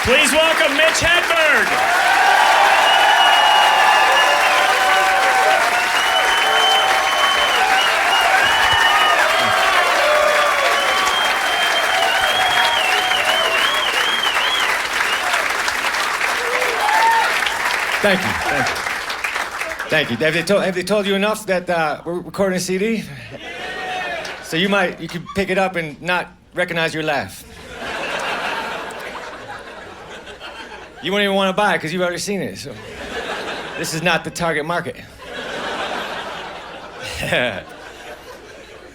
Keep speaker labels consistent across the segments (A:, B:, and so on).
A: Please welcome Mitch Hedberg.
B: Thank you. Thank you. Have they told you enough that we're recording a CD? So you could pick it up and not recognize your laugh. You won't even want to buy it because you've already seen it. So this is not the target market. I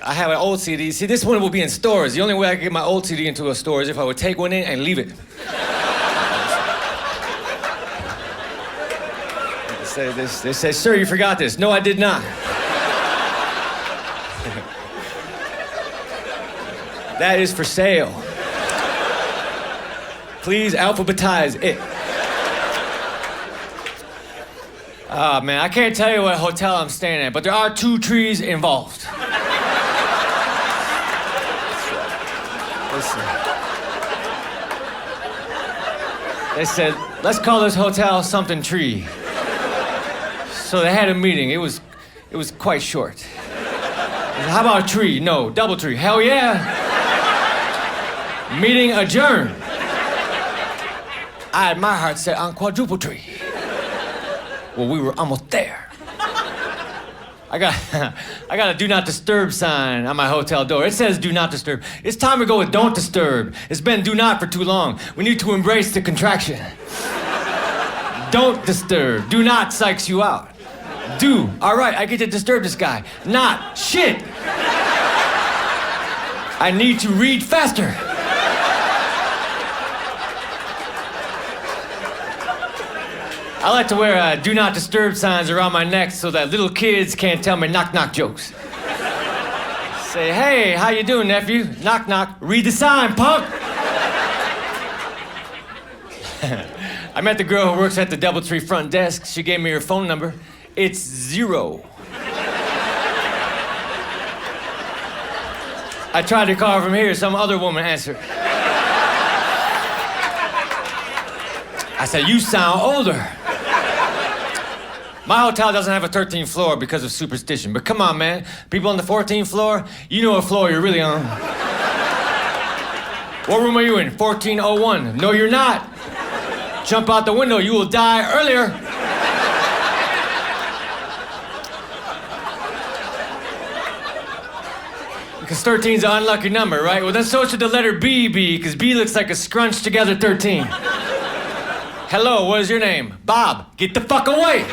B: have an old CD. See, this one will be in stores. The only way I can get my old CD into a store is if I would take one in and leave it. They say, sir, you forgot this. No, I did not. That is for sale. Please alphabetize it. Man, I can't tell you what hotel I'm staying at, but there are 2 trees involved. Listen. They said, let's call this hotel something tree. So they had a meeting. It was quite short. How about a tree? No, double tree. Hell yeah. Meeting adjourned. I had my heart set on quadruple tree. Well, we were almost there. I got a do not disturb sign on my hotel door. It says do not disturb. It's time to go with don't disturb. It's been do not for too long. We need to embrace the contraction. Don't disturb. Do not psychs you out. Do. All right, I get to disturb this guy. Not. Shit. I need to read faster. I like to wear do not disturb signs around my neck so that little kids can't tell me knock knock jokes. Say, hey, how you doing, nephew? Knock knock. Read the sign, punk. I met the girl who works at the DoubleTree front desk. She gave me her phone number. It's 0. I tried to call her from here. Some other woman answered. I said, you sound older. My hotel doesn't have a 13th floor because of superstition. But come on, man. People on the 14th floor, you know what floor you're really on. What room are you in? 1401. No, you're not. Jump out the window, you will die earlier. Because 13's an unlucky number, right? Well, then so should the letter B be, because B looks like a scrunched together 13. Hello, what is your name? Bob. Get the fuck away.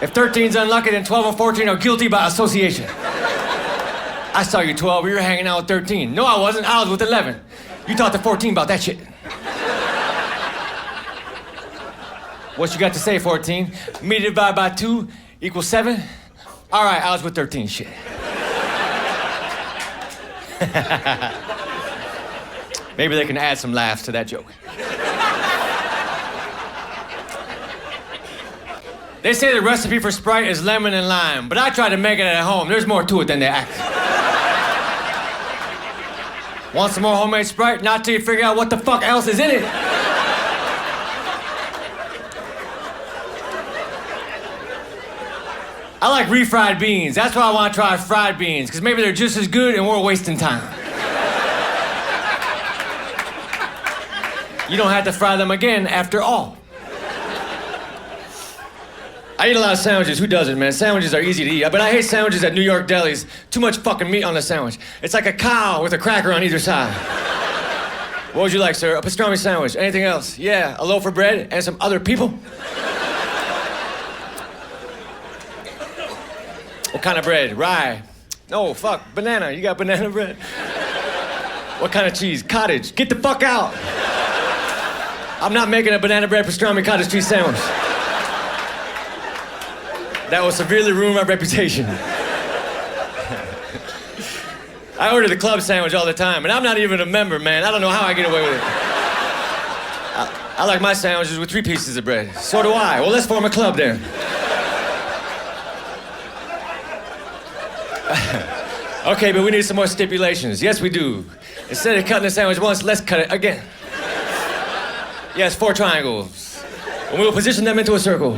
B: If 13's unlucky, then 12 and 14 are guilty by association. I saw you 12, you were hanging out with 13. No, I wasn't, I was with 11. You talked to 14 about that shit. What you got to say, 14? Me divided by 2 equals 7? All right, I was with 13, shit. Maybe they can add some laughs to that joke. They say the recipe for Sprite is lemon and lime, but I tried to make it at home. There's more to it than they act. Want some more homemade Sprite? Not till you figure out what the fuck else is in it. I like refried beans. That's why I want to try fried beans, because maybe they're just as good and we're wasting time. You don't have to fry them again after all. I eat a lot of sandwiches. Who doesn't, man? Sandwiches are easy to eat. But I hate sandwiches at New York delis. Too much fucking meat on the sandwich. It's like a cow with a cracker on either side. What would you like, sir? A pastrami sandwich. Anything else? Yeah, a loaf of bread and some other people. What kind of bread? Rye. No, fuck. Banana. You got banana bread? What kind of cheese? Cottage. Get the fuck out. I'm not making a banana bread pastrami cottage cheese sandwich. That will severely ruin my reputation. I order the club sandwich all the time, and I'm not even a member, man. I don't know how I get away with it. I like my sandwiches with 3 pieces of bread. So do I. Well, let's form a club there. Okay, but we need some more stipulations. Yes, we do. Instead of cutting the sandwich once, let's cut it again. Yes, 4 triangles. And we will position them into a circle.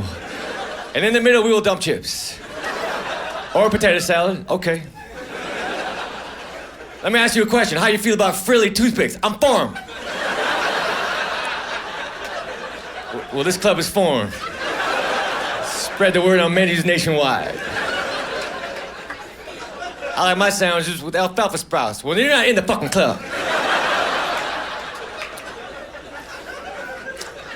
B: And in the middle, we will dump chips. Or potato salad, okay. Let me ask you a question. How do you feel about frilly toothpicks? I'm for 'em. Well, this club is formed. Spread the word on menus nationwide. I like my sandwiches with alfalfa sprouts. Well, you're not in the fucking club.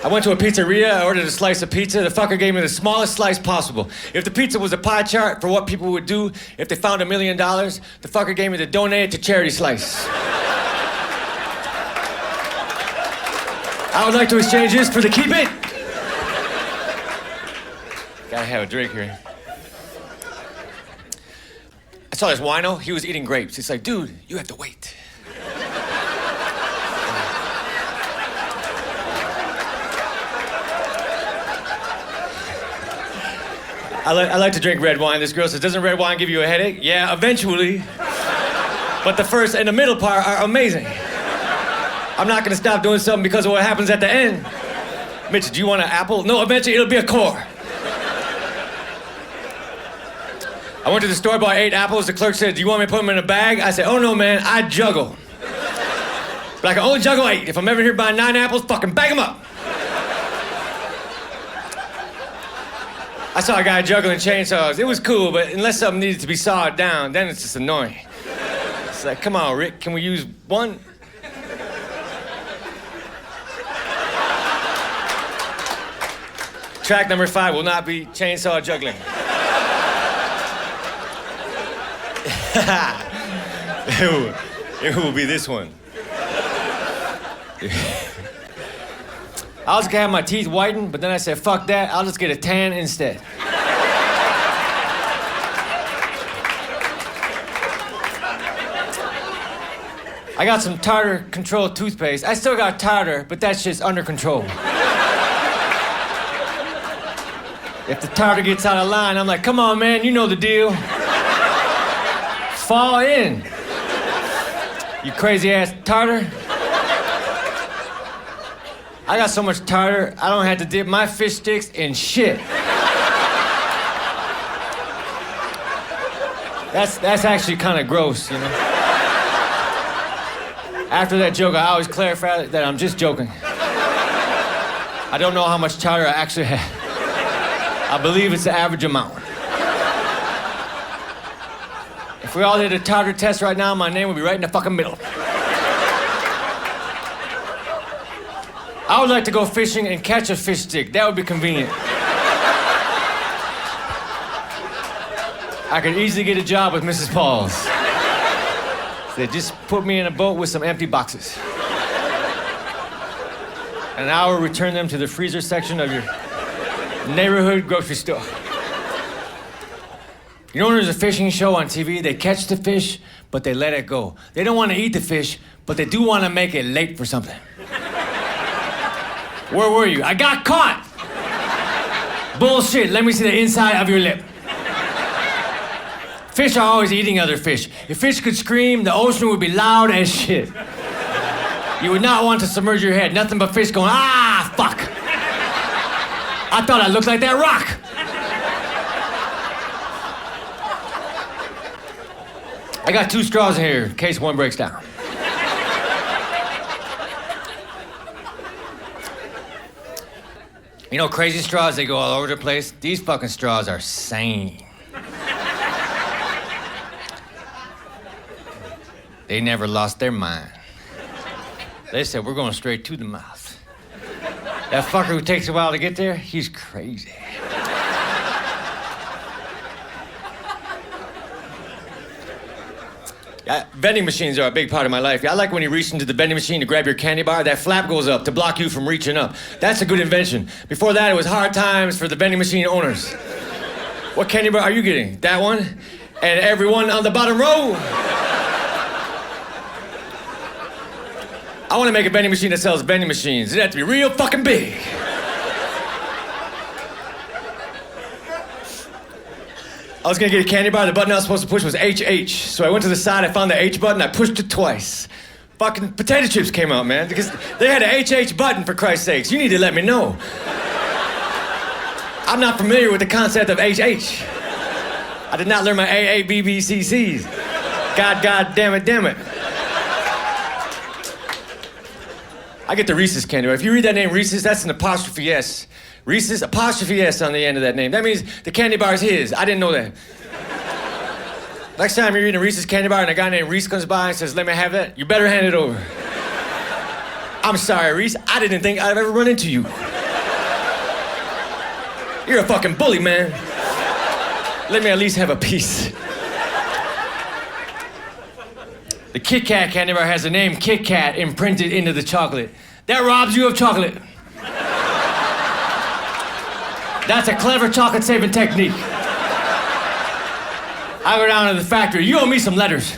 B: I went to a pizzeria, I ordered a slice of pizza. The fucker gave me the smallest slice possible. If the pizza was a pie chart for what people would do if they found $1 million, the fucker gave me the donate it to charity slice. I would like to exchange this for the keep it. Gotta have a drink here. I saw this wino, he was eating grapes. He's like, dude, you have to wait. I like to drink red wine. This girl says, doesn't red wine give you a headache? Yeah, eventually. But the first and the middle part are amazing. I'm not gonna stop doing something because of what happens at the end. Mitch, do you want an apple? No, eventually it'll be a core. I went to the store, bought 8 apples. The clerk said, do you want me to put them in a bag? I said, oh no, man, I juggle. But I can only juggle 8. If I'm ever here buying 9 apples, fucking bag them up. I saw a guy juggling chainsaws. It was cool, but unless something needed to be sawed down, then it's just annoying. It's like, come on, Rick, can we use one? Track number 5 will not be chainsaw juggling. It will be this one. I was gonna have my teeth whitened, but then I said, fuck that, I'll just get a tan instead. I got some tartar control toothpaste. I still got tartar, but that shit's under control. If the tartar gets out of line, I'm like, come on, man, you know the deal. Fall in. You crazy ass tartar. I got so much tartar, I don't have to dip my fish sticks in shit. That's actually kind of gross, you know? After that joke, I always clarify that I'm just joking. I don't know how much tartar I actually have. I believe it's the average amount. If we all did a tartar test right now, my name would be right in the fucking middle. I would like to go fishing and catch a fish stick. That would be convenient. I could easily get a job with Mrs. Paul's. They just put me in a boat with some empty boxes. And I will return them to the freezer section of your neighborhood grocery store. You know when there's a fishing show on TV, they catch the fish, but they let it go. They don't want to eat the fish, but they do want to make it late for something. Where were you? I got caught! Bullshit, let me see the inside of your lip. Fish are always eating other fish. If fish could scream, the ocean would be loud as shit. You would not want to submerge your head. Nothing but fish going, ah, fuck. I thought I looked like that rock. I got 2 straws in here in case one breaks down. You know, crazy straws, they go all over the place. These fucking straws are sane. They never lost their mind. They said, we're going straight to the mouth. That fucker who takes a while to get there, he's crazy. Vending machines are a big part of my life. I like when you reach into the vending machine to grab your candy bar, that flap goes up to block you from reaching up. That's a good invention. Before that, it was hard times for the vending machine owners. What candy bar are you getting? That one? And everyone on the bottom row? I want to make a vending machine that sells vending machines. It'd have to be real fucking big. I was gonna get a candy bar. The button I was supposed to push was HH. So I went to the side, I found the H button, I pushed it twice. fucking potato chips came out, man, because they had an HH button, for Christ's sakes. You need to let me know. I'm not familiar with the concept of HH. I did not learn my AABBCCs. God damn it. I get the Reese's candy bar. If you read that name Reese's, that's an apostrophe S. Reese's, apostrophe S on the end of that name. That means the candy bar is his. I didn't know that. Next time you're eating a Reese's candy bar and a guy named Reese comes by and says, let me have that, you better hand it over. I'm sorry, Reese. I didn't think I'd ever run into you. You're a fucking bully, man. Let me at least have a piece. The Kit Kat candy bar has the name Kit Kat imprinted into the chocolate. That robs you of chocolate. That's a clever chocolate-saving technique. I go down to the factory. You owe me some letters.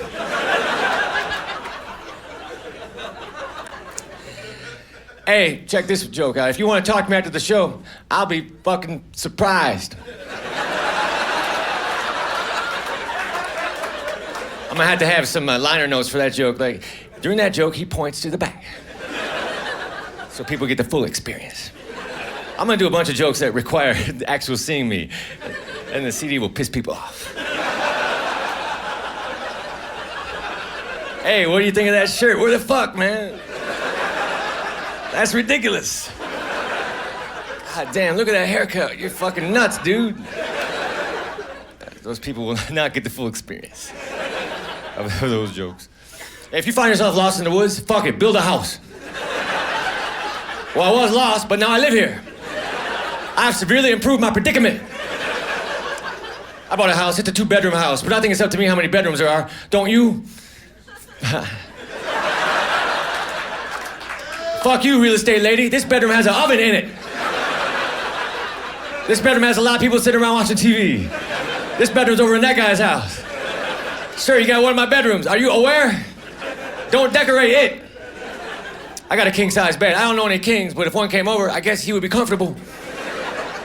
B: Hey, check this joke out. If you want to talk to me after the show, I'll be fucking surprised. I'm gonna have to have some liner notes for that joke. Like, during that joke, he points to the back. So people get the full experience. I'm gonna do a bunch of jokes that require actual seeing me, and the CD will piss people off. Hey, what do you think of that shirt? Where the fuck, man? That's ridiculous. God damn, look at that haircut. You're fucking nuts, dude. Those people will not get the full experience of those jokes. If you find yourself lost in the woods, fuck it, build a house. Well, I was lost, but now I live here. I've severely improved my predicament. I bought a house, it's a 2-bedroom house, but I think it's up to me how many bedrooms there are. Don't you? Fuck you, real estate lady. This bedroom has an oven in it. This bedroom has a lot of people sitting around watching TV. This bedroom's over in that guy's house. Sir, you got one of my bedrooms. Are you aware? Don't decorate it. I got a king-size bed. I don't know any kings, but if one came over, I guess he would be comfortable.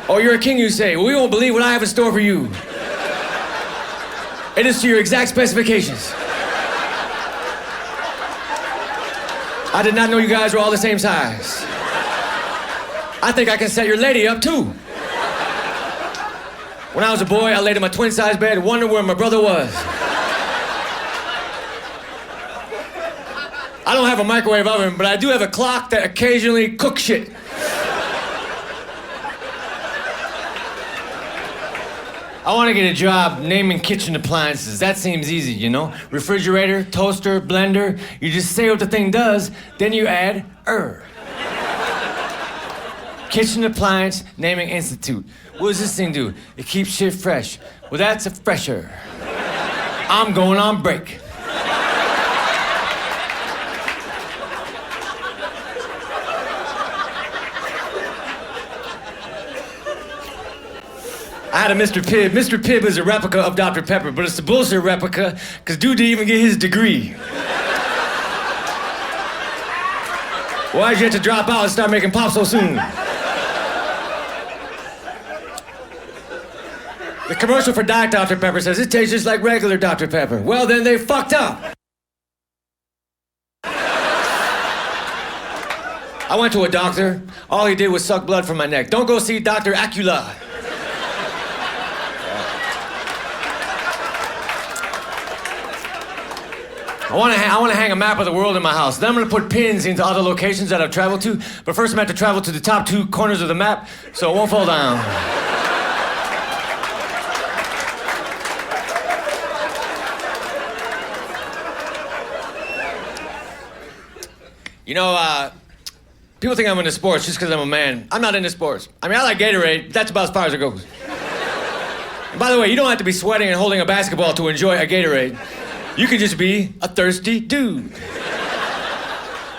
B: Oh, you're a king, you say? Well, we won't believe what I have in store for you. It is to your exact specifications. I did not know you guys were all the same size. I think I can set your lady up, too. When I was a boy, I laid in my twin-size bed, wondering where my brother was. I don't have a microwave oven, but I do have a clock that occasionally cooks shit. I want to get a job naming kitchen appliances. That seems easy, you know? Refrigerator, toaster, blender. You just say what the thing does, then you add Kitchen Appliance Naming Institute. What does this thing do? It keeps shit fresh. Well, that's a fresher. I'm going on break. I had a Mr. Pibb. Mr. Pibb is a replica of Dr. Pepper, but it's a bullshit replica, because dude didn't even get his degree. Why'd you have to drop out and start making pop so soon? The commercial for Diet Dr. Pepper says it tastes just like regular Dr. Pepper. Well, then they fucked up. I went to a doctor. All he did was suck blood from my neck. Don't go see Dr. Acula. I want to hang a map of the world in my house. Then I'm going to put pins into other locations that I've traveled to. But first I'm going to have to travel to the top 2 corners of the map so it won't fall down. You know, people think I'm into sports just because I'm a man. I'm not into sports. I mean, I like Gatorade, but that's about as far as it goes. And by the way, you don't have to be sweating and holding a basketball to enjoy a Gatorade. You can just be a thirsty dude.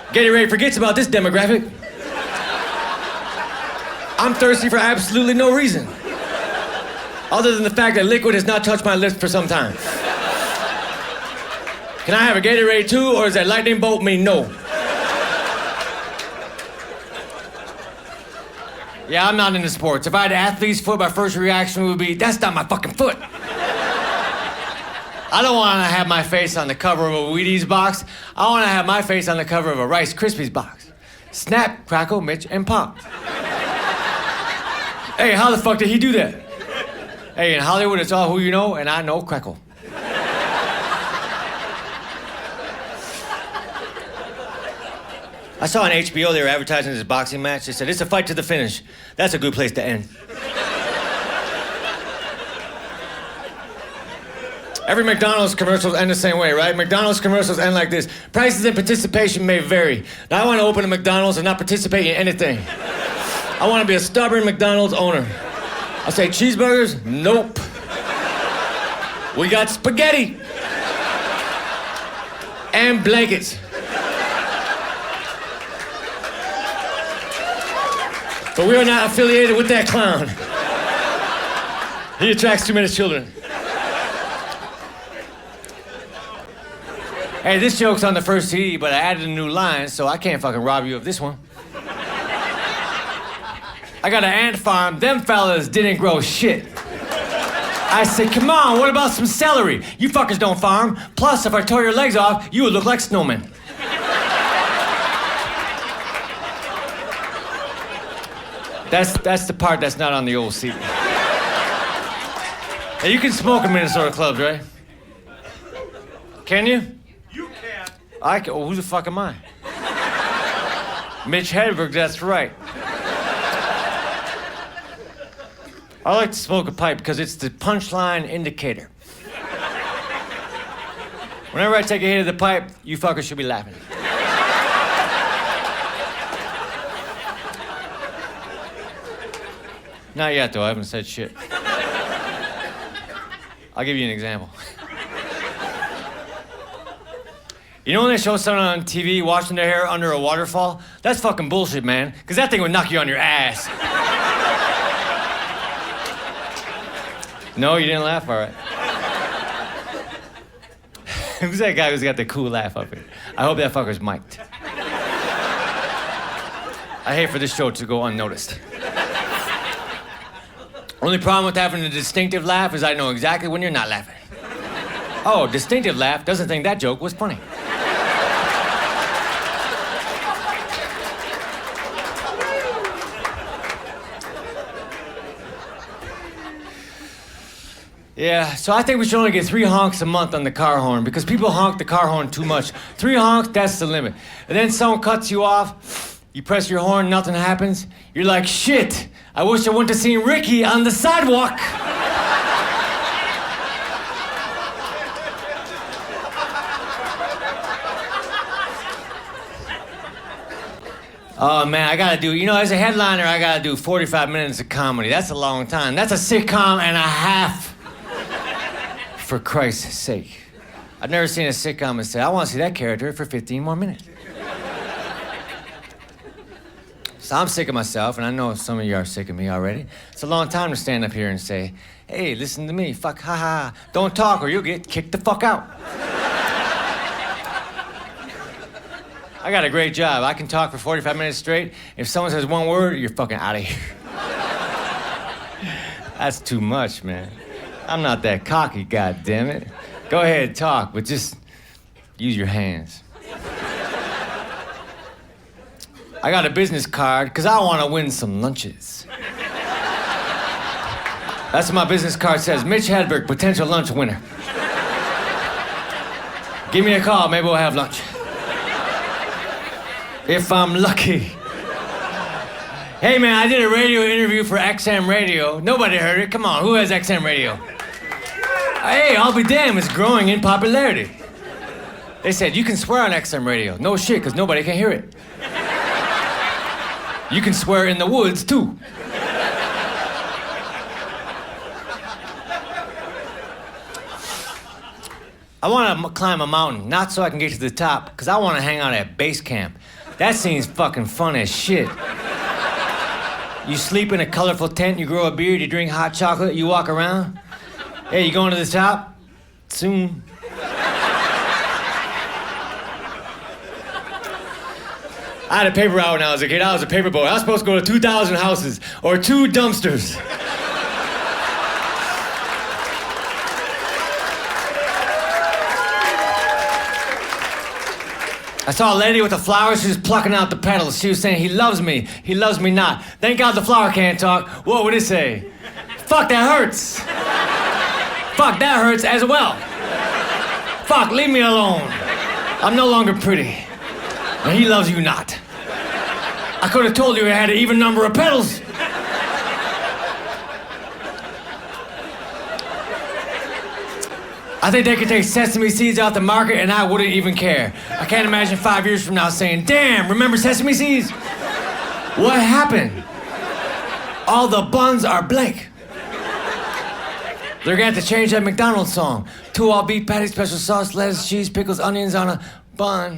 B: Gatorade forgets about this demographic. I'm thirsty for absolutely no reason, other than the fact that liquid has not touched my lips for some time. Can I have a Gatorade too, or does that lightning bolt mean no? Yeah, I'm not into sports. If I had athlete's foot, my first reaction would be, that's not my fucking foot. I don't want to have my face on the cover of a Wheaties box. I want to have my face on the cover of a Rice Krispies box. Snap, crackle, Mitch, and pop. Hey, how the fuck did he do that? Hey, in Hollywood, it's all who you know, and I know crackle. I saw on HBO they were advertising this boxing match. They said, it's a fight to the finish. That's a good place to end. Every McDonald's commercials end the same way, right? McDonald's commercials end like this. Prices and participation may vary. Now, I want to open a McDonald's and not participate in anything. I want to be a stubborn McDonald's owner. I say, cheeseburgers? Nope. We got spaghetti. And blankets. But we are not affiliated with that clown. He attracts too many children. Hey, this joke's on the first CD, but I added a new line, so I can't fucking rob you of this one. I got an ant farm. Them fellas didn't grow shit. I said, come on, what about some celery? You fuckers don't farm. Plus, if I tore your legs off, you would look like snowmen. That's the part that's not on the old CD. Hey, you can smoke in Minnesota clubs, right? Can you?
A: You can't.
B: I can. Oh, who the fuck am I? Mitch Hedberg, that's right. I like to smoke a pipe because it's the punchline indicator. Whenever I take a hit of the pipe, you fuckers should be laughing. Not yet, though. I haven't said shit. I'll give you an example. You know when they show someone on TV washing their hair under a waterfall? That's fucking bullshit, man. Because that thing would knock you on your ass. No, you didn't laugh? All right. Who's that guy who's got the cool laugh up here? I hope that fucker's mic'd. I hate for this show to go unnoticed. Only problem with having a distinctive laugh is I know exactly when you're not laughing. Oh, distinctive laugh doesn't think that joke was funny. Yeah, so I think we should only get 3 honks a month on the car horn because people honk the car horn too much. 3 honks, that's the limit. And then someone cuts you off, you press your horn, nothing happens. You're like, shit, I wish I went to see Ricky on the sidewalk. Oh, man, I gotta do, as a headliner, I gotta do 45 minutes of comedy. That's a long time. That's a sitcom and a half. For Christ's sake. I've never seen a sitcom and say, I want to see that character for 15 more minutes. So I'm sick of myself, and I know some of you are sick of me already. It's a long time to stand up here and say, hey, listen to me, fuck, ha ha. Don't talk or you'll get kicked the fuck out. I got a great job. I can talk for 45 minutes straight. If someone says one word, you're fucking out of here. That's too much, man. I'm not that cocky, goddammit. Go ahead, talk, but just use your hands. I got a business card because I want to win some lunches. That's what my business card says. Mitch Hedberg, potential lunch winner. Give me a call, maybe we'll have lunch. If I'm lucky. Hey, man, I did a radio interview for XM Radio. Nobody heard it. Come on, who has XM Radio? Hey, I'll be damned, it's growing in popularity. They said, you can swear on XM Radio. No shit, because nobody can hear it. You can swear in the woods, too. I want to climb a mountain, not so I can get to the top, because I want to hang out at base camp. That seems fucking fun as shit. You sleep in a colorful tent, you grow a beard, you drink hot chocolate, you walk around. Hey, you going to the top? Soon. I had a paper route when I was a kid. I was a paper boy. I was supposed to go to 2,000 houses or 2 dumpsters. I saw a lady with a flower. She was plucking out the petals. She was saying, he loves me not. Thank God the flower can't talk. What would it say? Fuck, that hurts. Fuck, that hurts as well. Fuck, leave me alone. I'm no longer pretty. And he loves you not. I could have told you it had an even number of petals. I think they could take sesame seeds out the market and I wouldn't even care. I can't imagine 5 years from now saying, damn, remember sesame seeds? What happened? All the buns are blank. They're gonna have to change that McDonald's song. 2 all beef patties, special sauce, lettuce, cheese, pickles, onions on a bun.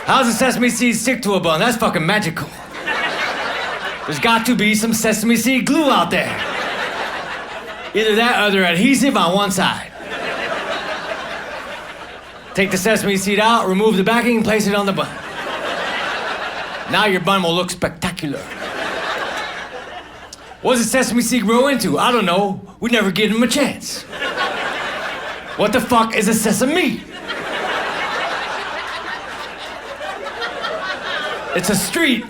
B: How does a sesame seed stick to a bun? That's fucking magical. There's got to be some sesame seed glue out there. Either that or they're adhesive on one side. Take the sesame seed out, remove the backing, and place it on the bun. Now your bun will look spectacular. What does a sesame seed grow into? I don't know. We never give him a chance. What the fuck is a sesame? It's a street.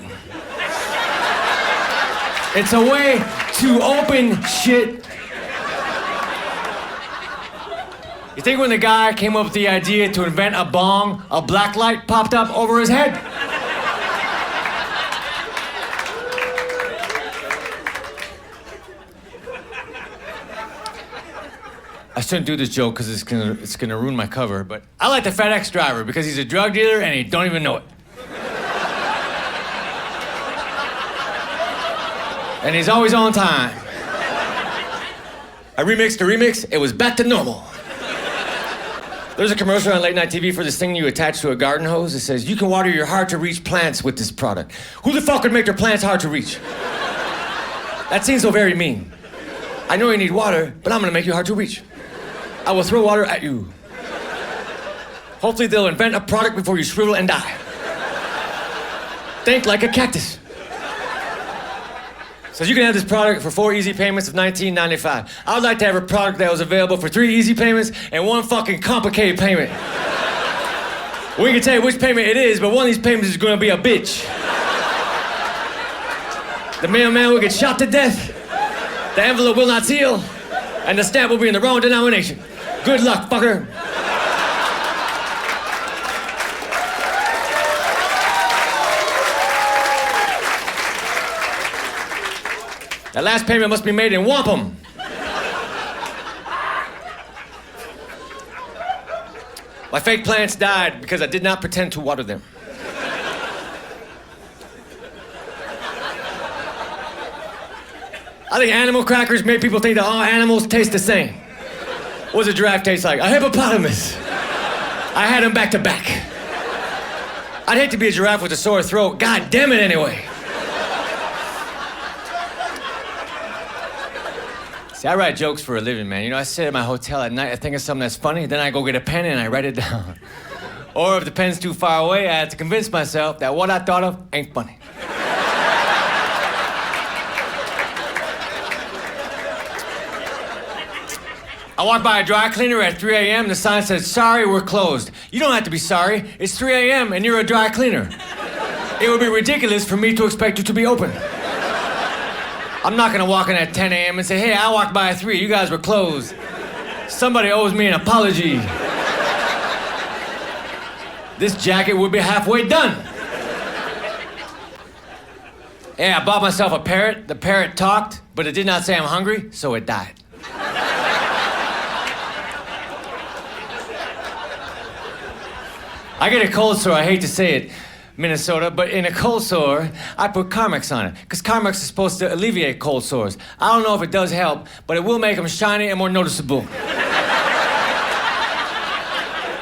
B: It's a way to open shit. You think when the guy came up with the idea to invent a bong, a black light popped up over his head? I shouldn't do this joke because it's gonna ruin my cover, but I like the FedEx driver because he's a drug dealer and he don't even know it. And he's always on time. I remixed the remix, it was back to normal. There's a commercial on late night TV for this thing you attach to a garden hose. It says, you can water your hard-to-reach plants with this product. Who the fuck would make their plants hard to reach? That seems so very mean. I know you need water, but I'm gonna make you hard to reach. I will throw water at you. Hopefully they'll invent a product before you shrivel and die. Think like a cactus. Says you can have this product for 4 easy payments of $19.95. I would like to have a product that was available for 3 easy payments and 1 fucking complicated payment. We can tell you which payment it is, but one of these payments is gonna be a bitch. The mailman will get shot to death, the envelope will not seal, and the stamp will be in the wrong denomination. Good luck, fucker. That last payment must be made in wampum. My fake plants died because I did not pretend to water them. I think animal crackers made people think that all animals taste the same. What does a giraffe taste like? A hippopotamus. I had them back to back. I'd hate to be a giraffe with a sore throat. God damn it anyway. See, I write jokes for a living, man. You know, I sit at my hotel at night, I think of something that's funny, then I go get a pen and I write it down. Or if the pen's too far away, I have to convince myself that what I thought of ain't funny. I walked by a dry cleaner at 3 a.m. The sign said, sorry, we're closed. You don't have to be sorry. It's 3 a.m. and you're a dry cleaner. It would be ridiculous for me to expect you to be open. I'm not gonna walk in at 10 a.m. and say, hey, I walked by at 3, you guys were closed. Somebody owes me an apology. This jacket would be halfway done. Yeah, I bought myself a parrot. The parrot talked, but it did not say I'm hungry, so it died. I get a cold sore, I hate to say it, Minnesota, but in a cold sore, I put Carmex on it, because Carmex is supposed to alleviate cold sores. I don't know if it does help, but it will make them shiny and more noticeable.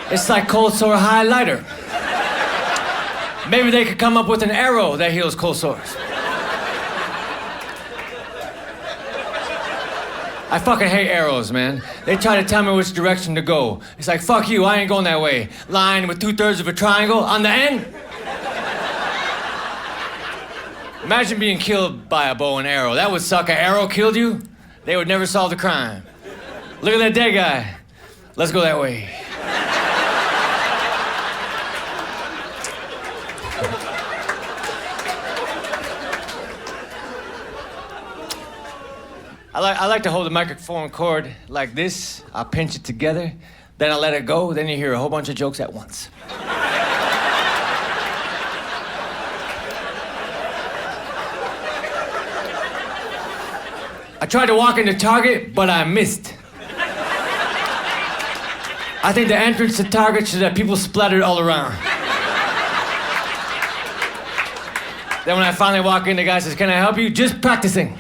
B: It's like cold sore highlighter. Maybe they could come up with an arrow that heals cold sores. I fucking hate arrows, man. They try to tell me which direction to go. It's like, fuck you, I ain't going that way. Line with 2/3 of a triangle on the end. Imagine being killed by a bow and arrow. That would suck. An arrow killed you, they would never solve the crime. Look at that dead guy. Let's go that way. I like to hold the microphone cord like this. I pinch it together, then I let it go, then you hear a whole bunch of jokes at once. I tried to walk into Target, but I missed. I think the entrance to Target should have people splattered all around. Then when I finally walk in, the guy says, "Can I help you?" "Just practicing."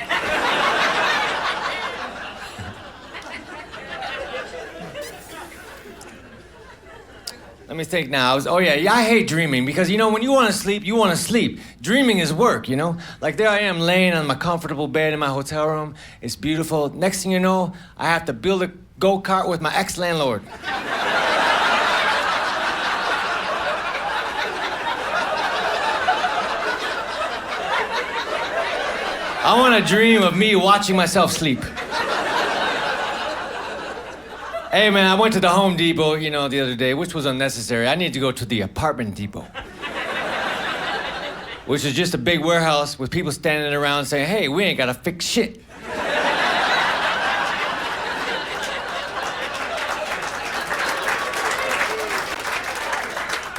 B: Let me think now. I hate dreaming because, when you want to sleep, you want to sleep. Dreaming is work, Like there I am laying on my comfortable bed in my hotel room. It's beautiful. Next thing you know, I have to build a go-kart with my ex-landlord. I want to dream of me watching myself sleep. Hey man, I went to the Home Depot, the other day, which was unnecessary. I need to go to the Apartment Depot. Which is just a big warehouse with people standing around saying, "Hey, we ain't gotta fix shit."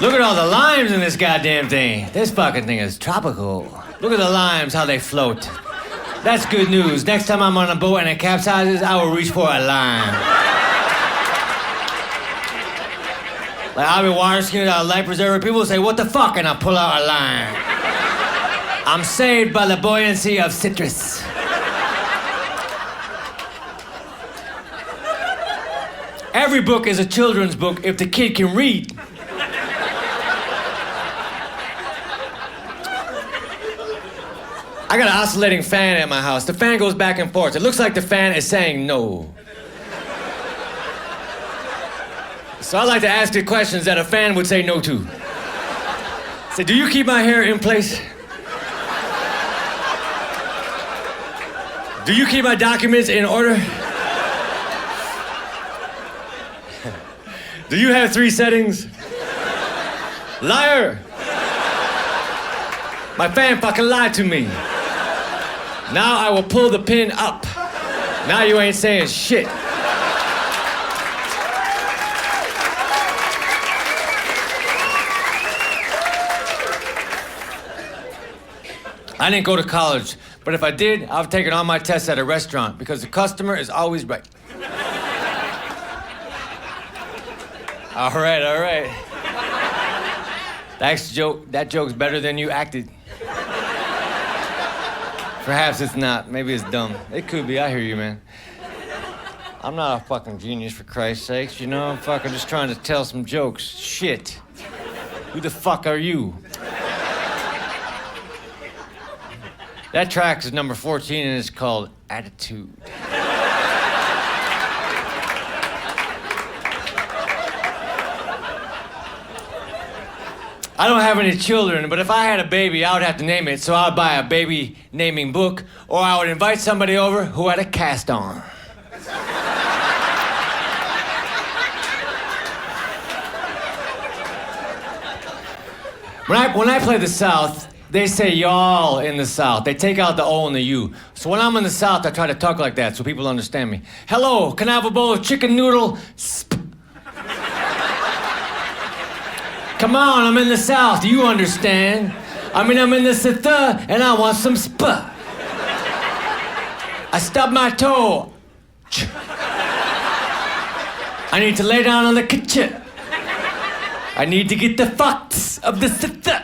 B: Look at all the limes in this goddamn thing. This fucking thing is tropical. Look at the limes, how they float. That's good news. Next time I'm on a boat and it capsizes, I will reach for a lime. Like I'll be water skiing out a life preserver. People say, "What the fuck?" And I pull out a lime. I'm saved by the buoyancy of citrus. Every book is a children's book if the kid can read. I got an oscillating fan at my house. The fan goes back and forth. It looks like the fan is saying no. So I like to ask it questions that a fan would say no to. Say, "Do you keep my hair in place? Do you keep my documents in order? Do you have 3 settings? Liar! My fan fucking lied to me. Now I will pull the pin up. Now you ain't saying shit." I didn't go to college, but if I did, I've taken all my tests at a restaurant because the customer is always right. All right. That joke's better than you acted. Perhaps it's not. Maybe it's dumb. It could be. I hear you, man. I'm not a fucking genius, for Christ's sakes, I'm fucking just trying to tell some jokes. Shit. Who the fuck are you? That track is number 14 and it's called Attitude. I don't have any children, but if I had a baby, I would have to name it, so I would buy a baby naming book, or I would invite somebody over who had a cast on. When I play the South, they say y'all in the South. They take out the O and the U. So when I'm in the South, I try to talk like that so people understand me. "Hello, can I have a bowl of chicken noodle? Come on, I'm in the South, do you understand? I'm in the South and I want some I stubbed my toe. I need to lay down on the kitchen. I need to get the facts of the South.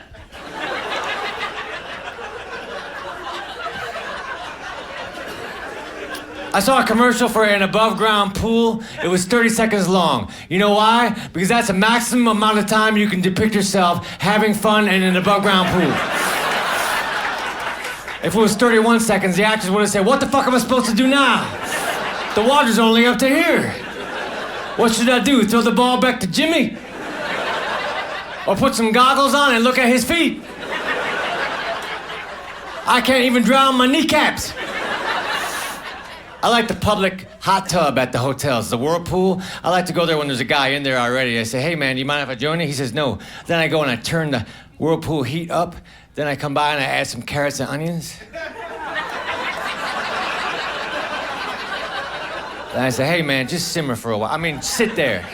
B: I saw a commercial for an above-ground pool. It was 30 seconds long. You know why? Because that's the maximum amount of time you can depict yourself having fun in an above-ground pool. If it was 31 seconds, the actors would have said, "What the fuck am I supposed to do now? The water's only up to here. What should I do, throw the ball back to Jimmy? Or put some goggles on and look at his feet? I can't even drown my kneecaps. I like the public hot tub at the hotels, the whirlpool. I like to go there when there's a guy in there already. I say, hey man, do you mind if I join you? He says, no. Then I go and I turn the whirlpool heat up. Then I come by and I add some carrots and onions. Then I say, hey man, just simmer for a while. I mean, sit there.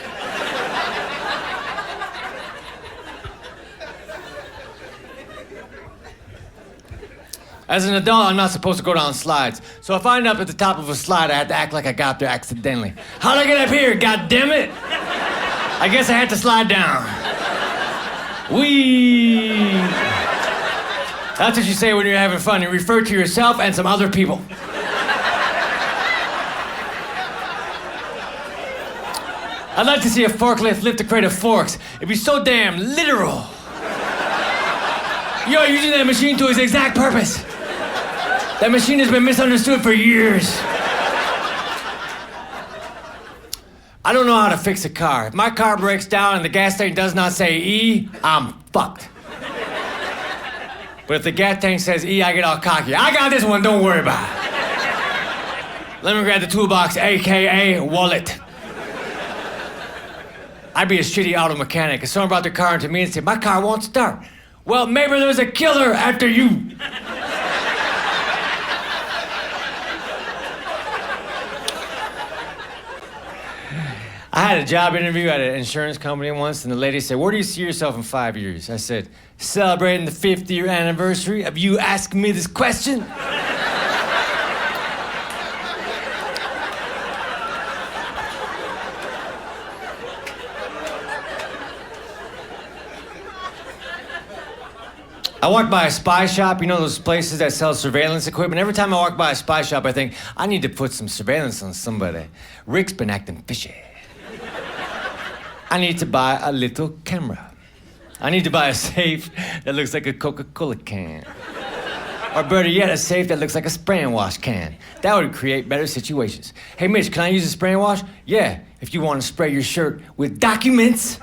B: As an adult, I'm not supposed to go down slides. So if I end up at the top of a slide, I have to act like I got there accidentally. How'd I get up here, God damn it? I guess I had to slide down. Whee! That's what you say when you're having fun. You refer to yourself and some other people. I'd like to see a forklift lift a crate of forks. It'd be so damn literal. You're using that machine to its exact purpose. That machine has been misunderstood for years. I don't know how to fix a car. If my car breaks down and the gas tank does not say E, I'm fucked. But if the gas tank says E, I get all cocky. I got this one, don't worry about it. Let me grab the toolbox, AKA wallet. I'd be a shitty auto mechanic. If someone brought their car into me and said, my car won't start. Well, maybe there's a killer after you. I had a job interview at an insurance company once, and the lady said, where do you see yourself in 5 years? I said, celebrating the 50th anniversary of you asking me this question. I walk by a spy shop, you know those places that sell surveillance equipment? Every time I walk by a spy shop, I think, I need to put some surveillance on somebody. Rick's been acting fishy. I need to buy a little camera. I need to buy a safe that looks like a Coca-Cola can. Or better yet, a safe that looks like a spray and wash can. That would create better situations. Hey, Mitch, can I use a spray and wash? Yeah, if you want to spray your shirt with documents.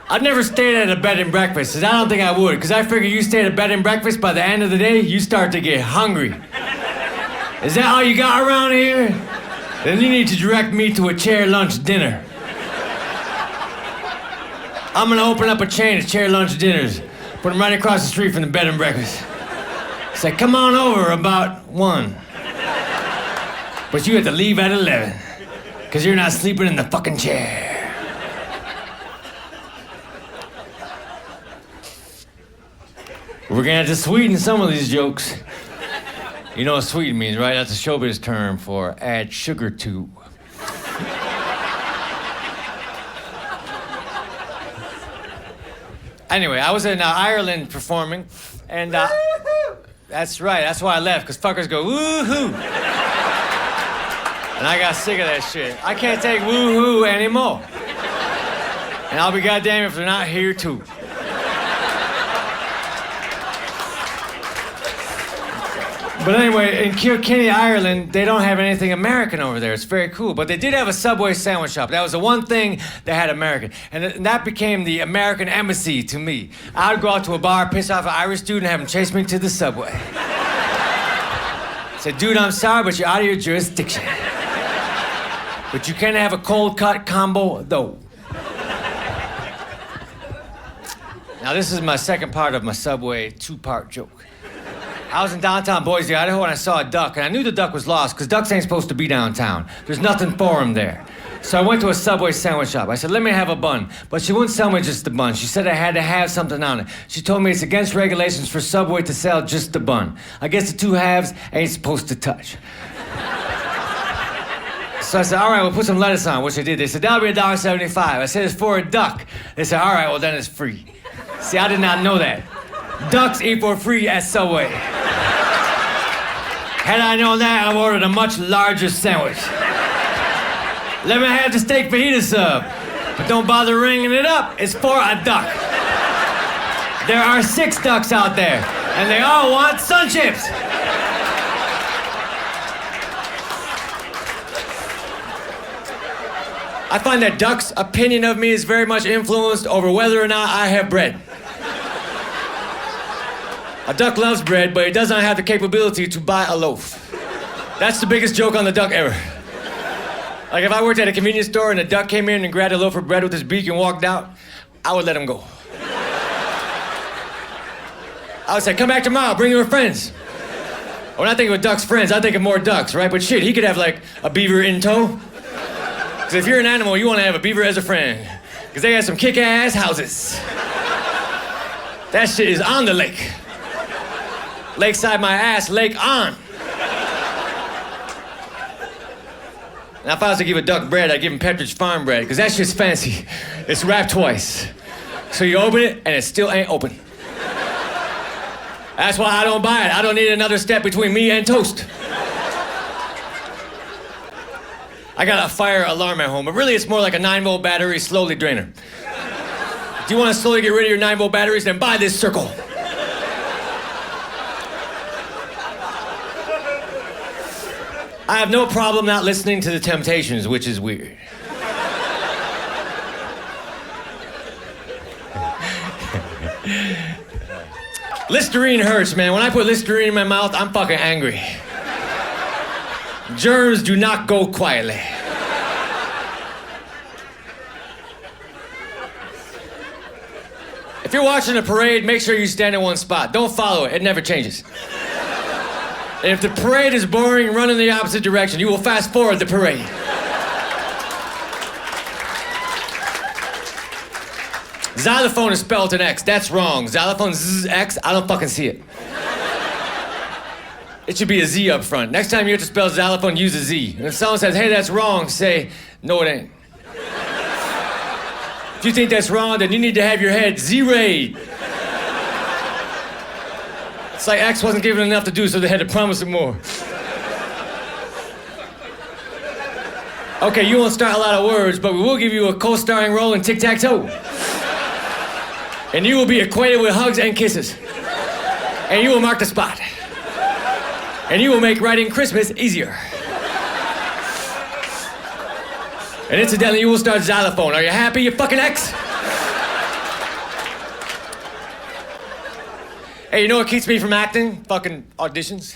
B: I've never stayed at a bed and breakfast, and I don't think I would, because I figure you stay at a bed and breakfast, by the end of the day, you start to get hungry. Is that all you got around here? Then you need to direct me to a chair lunch dinner. I'm gonna open up a chain of chair lunch dinners, put them right across the street from the bed and breakfast. Say, come on over about 1. But you have to leave at 11, because you're not sleeping in the fucking chair. We're gonna have to sweeten some of these jokes. You know what sweeten means, right? That's a showbiz term for add sugar to. Anyway, I was in Ireland performing, and that's right, that's why I left, because fuckers go woo-hoo. And I got sick of that shit. I can't take woo-hoo anymore. And I'll be goddamn if they're not here too. But anyway, in Kilkenny, Ireland, they don't have anything American over there. It's very cool. But they did have a Subway sandwich shop. That was the one thing they had American. And that became the American embassy to me. I would go out to a bar, piss off an Irish dude, and have him chase me to the Subway. Say, dude, I'm sorry, but you're out of your jurisdiction. But you can have a cold cut combo, though. Now, this is my second part of my Subway 2-part joke. I was in downtown Boise, Idaho, and I saw a duck, and I knew the duck was lost, because ducks ain't supposed to be downtown. There's nothing for them there. So I went to a Subway sandwich shop. I said, let me have a bun. But she wouldn't sell me just the bun. She said I had to have something on it. She told me it's against regulations for Subway to sell just the bun. I guess the 2 halves ain't supposed to touch. So I said, all right, we'll put some lettuce on, which they did. They said, that'll be $1.75. I said, it's for a duck. They said, all right, well, then it's free. See, I did not know that. Ducks eat for free at Subway. Had I known that, I ordered a much larger sandwich. Let me have the steak fajita sub. But don't bother ringing it up. It's for a duck. There are 6 ducks out there, and they all want sun chips. I find that ducks' opinion of me is very much influenced over whether or not I have bread. A duck loves bread, but it does not have the capability to buy a loaf. That's the biggest joke on the duck ever. Like if I worked at a convenience store and a duck came in and grabbed a loaf of bread with his beak and walked out, I would let him go. I would say, come back tomorrow, bring your friends. When I think of ducks' friends, I think of more ducks, right? But shit, he could have like a beaver in tow. Because if you're an animal, you want to have a beaver as a friend. Because they got some kick-ass houses. That shit is on the lake. Lakeside my ass, lake on. Now if I was to give a duck bread, I'd give him Pepperidge Farm bread, because that shit's fancy. It's wrapped twice. So you open it, and it still ain't open. That's why I don't buy it. I don't need another step between me and toast. I got a fire alarm at home, but really it's more like a 9-volt battery slowly drainer. Do you want to slowly get rid of your 9-volt batteries? Then buy this circle. I have no problem not listening to the Temptations, which is weird. Listerine hurts, man. When I put Listerine in my mouth, I'm fucking angry. Germs do not go quietly. If you're watching a parade, make sure you stand in one spot. Don't follow it. It never changes. And if the parade is boring, run in the opposite direction. You will fast forward the parade. Xylophone is spelled an X. That's wrong. Xylophone X, I don't fucking see it. It should be a Z up front. Next time you have to spell xylophone, use a Z. And if someone says, hey, that's wrong, say, no, it ain't. If you think that's wrong, then you need to have your head Z-rayed. It's like X wasn't given enough to do, so they had to promise him more. Okay, you won't start a lot of words, but we will give you a co-starring role in Tic-Tac-Toe. And you will be acquainted with hugs and kisses. And you will mark the spot. And you will make writing Christmas easier. And incidentally, you will start xylophone. Are you happy, you fucking X? Hey, you know what keeps me from acting? Fucking auditions.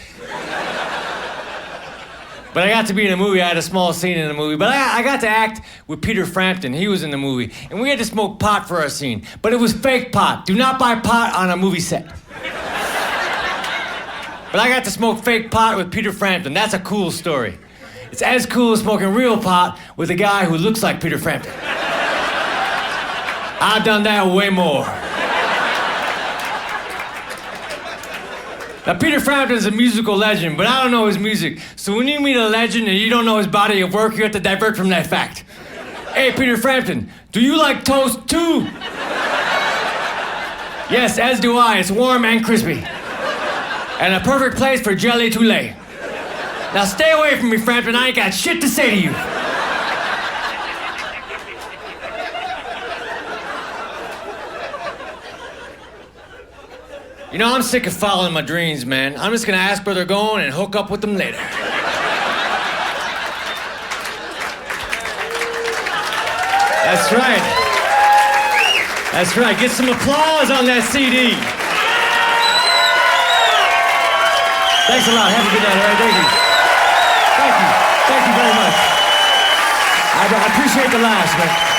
B: But I got to be in a movie. I had a small scene in the movie. But I got to act with Peter Frampton. He was in the movie. And we had to smoke pot for our scene. But it was fake pot. Do not buy pot on a movie set. But I got to smoke fake pot with Peter Frampton. That's a cool story. It's as cool as smoking real pot with a guy who looks like Peter Frampton. I've done that way more. Now, Peter Frampton's a musical legend, but I don't know his music. So when you meet a legend and you don't know his body of work, you have to divert from that fact. Hey, Peter Frampton, do you like toast too? Yes, as do I. It's warm and crispy. And a perfect place for jelly to lay. Now stay away from me, Frampton. I ain't got shit to say to you. You know, I'm sick of following my dreams, man. I'm just gonna ask where they're going and hook up with them later. That's right. That's right. Get some applause on that CD. Thanks a lot. Have a good night, all right? Thank you. Thank you. Thank you very much. I appreciate the laughs, man.